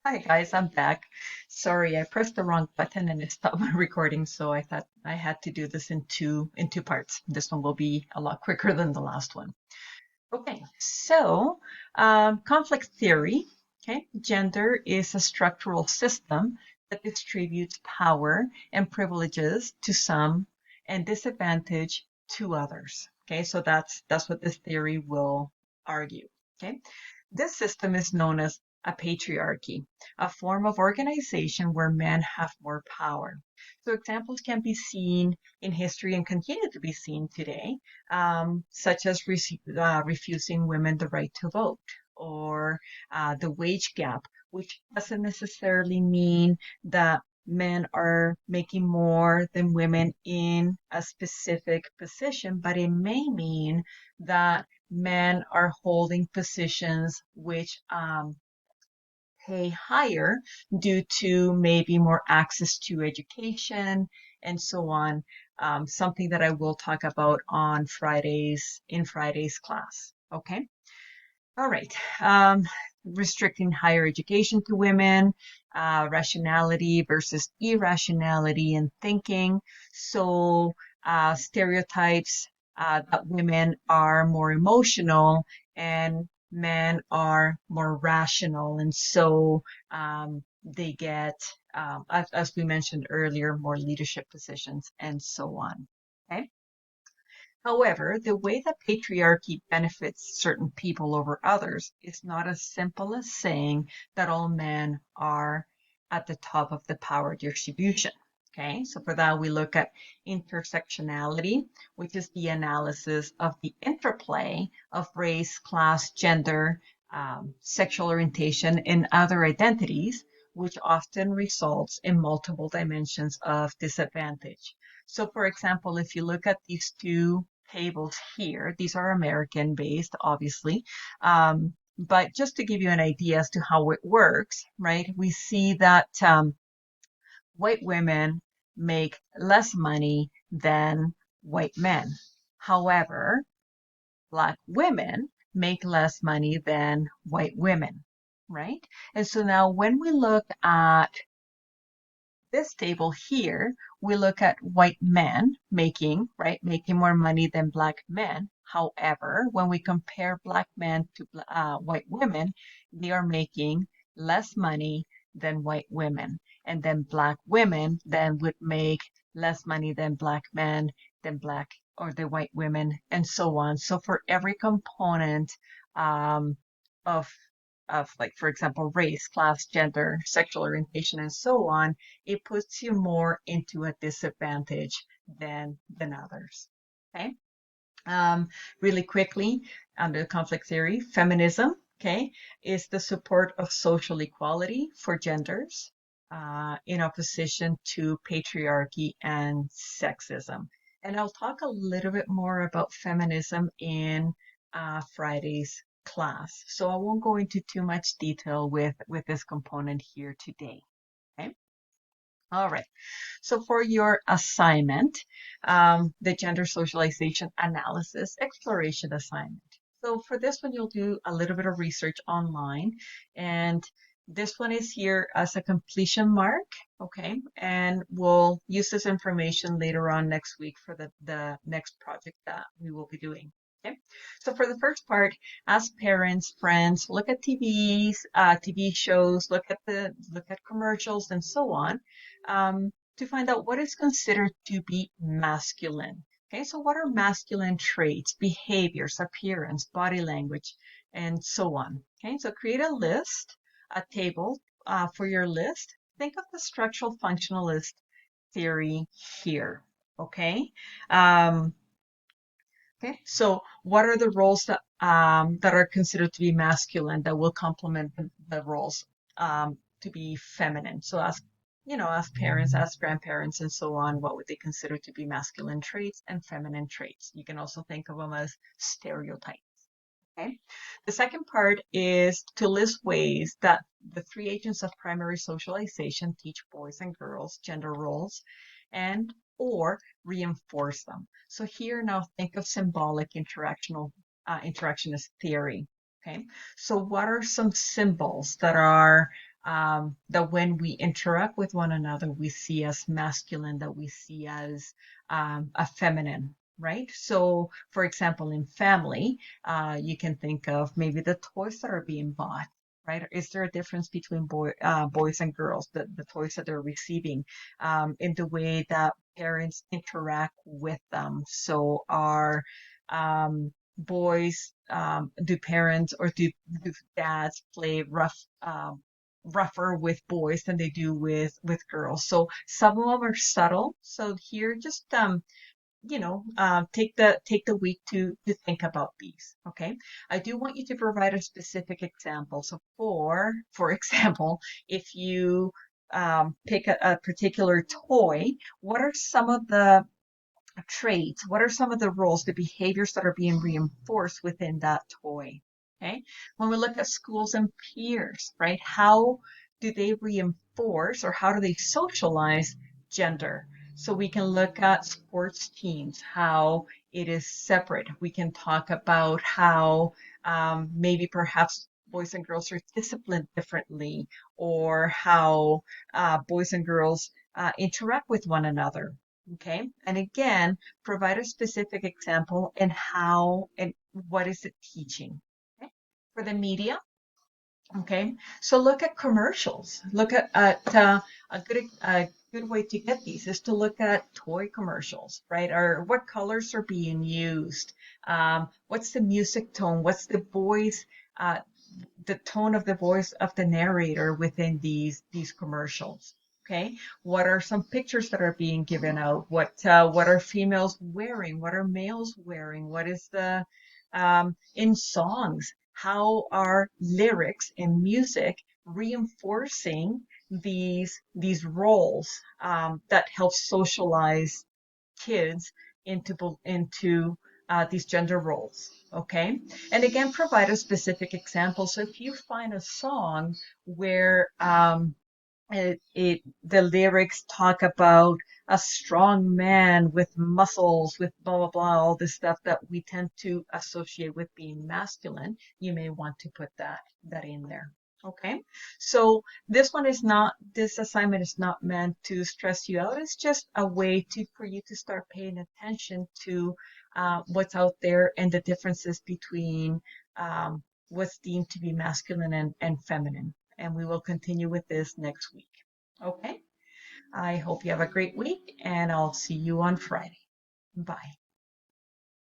Hi guys, I'm back. Sorry, I pressed the wrong button and it stopped my recording, so I thought I had to do this in two parts. This one will be a lot quicker than the last one. Okay, so conflict theory. Okay, gender is a structural system that distributes power and privileges to some and disadvantage to others. Okay, so that's what this theory will argue. Okay, this system is known as a patriarchy, a form of organization where men have more power. So examples can be seen in history and continue to be seen today, such as refusing women the right to vote or the wage gap, which doesn't necessarily mean that men are making more than women in a specific position, but it may mean that men are holding positions which pay higher due to maybe more access to education and so on. Something that I will talk about on Friday's class. Okay. All right. Restricting higher education to women, rationality versus irrationality in thinking. So, stereotypes that women are more emotional and men are more rational. And so they get, as we mentioned earlier, more leadership positions and so on. Okay. However, the way that patriarchy benefits certain people over others is not as simple as saying that all men are at the top of the power distribution. Okay, so for that, we look at intersectionality, which is the analysis of the interplay of race, class, gender, sexual orientation, and other identities, which often results in multiple dimensions of disadvantage. So, for example, if you look at these two tables here, these are American based, obviously. But just to give you an idea as to how it works, right, we see that white women make less money than white men. However, black women make less money than white women, right? And so now when we look at this table here, we look at white men making, right, making more money than black men. However, when we compare black men to white women, they are making less money than white women. And then black women then would make less money than black men, than black or the white women, and so on. So for every component um, of like, for example, race, class, gender, sexual orientation, and so on, it puts you more into a disadvantage than others. Okay. Um, really quickly, under conflict theory, feminism, okay, is the support of social equality for genders in opposition to patriarchy and sexism. And I'll talk a little bit more about feminism in Friday's class. So I won't go into too much detail with this component here today. Okay. All right. So for your assignment, the gender socialization analysis exploration assignment. So for this one, you'll do a little bit of research online, and this one is here as a completion mark, okay? And we'll use this information later on next week for the next project that we will be doing. Okay, so for the first part, ask parents, friends, look at TV shows, look at commercials, and so on, to find out what is considered to be masculine. Okay, so what are masculine traits, behaviors, appearance, body language, and so on. Okay, so create a list, a table for your list. Think of the structural functionalist theory here. Okay. Um, okay. So what are the roles that are considered to be masculine that will complement the roles to be feminine? So ask parents, ask grandparents, and so on, what would they consider to be masculine traits and feminine traits? You can also think of them as stereotypes. Okay. The second part is to list ways that the three agents of primary socialization teach boys and girls gender roles and or reinforce them. So here now think of symbolic interactionist theory. Okay. So what are some symbols that are that when we interact with one another, we see as masculine, that we see as a feminine, right? So, for example, in family, you can think of maybe the toys that are being bought. Right? Is there a difference between boys and girls, the toys that they're receiving, in the way that parents interact with them? So are boys, do parents or do dads play rougher with boys than they do with girls? So some of them are subtle. So here, just take the week to think about these. Okay, I do want you to provide a specific example. So for example, if you pick a particular toy, what are some of the traits? What are some of the roles, the behaviors that are being reinforced within that toy? Okay. When we look at schools and peers, right? How do they reinforce or how do they socialize gender? So we can look at sports teams, how it is separate. We can talk about how maybe perhaps boys and girls are disciplined differently, or how boys and girls interact with one another. Okay. And again, provide a specific example and how and what is it teaching. Okay. For the media, okay. So look at commercials. Look at a good way to get these is to look at toy commercials, right? Or what colors are being used? What's the music tone? What's uh, the tone of the voice of the narrator within these commercials? Okay, what are some pictures that are being given out? What are females wearing? What are males wearing? What is the in songs? How are lyrics in music reinforcing these roles that help socialize kids into these gender roles? Okay, and again, provide a specific example. So if you find a song where the lyrics talk about a strong man with muscles, with blah blah blah, all this stuff that we tend to associate with being masculine, you may want to put that in there. Okay, so this assignment is not meant to stress you out. It's just a way for you to start paying attention to what's out there and the differences between what's deemed to be masculine and feminine. And we will continue with this next week. Okay. I hope you have a great week and I'll see you on Friday. Bye.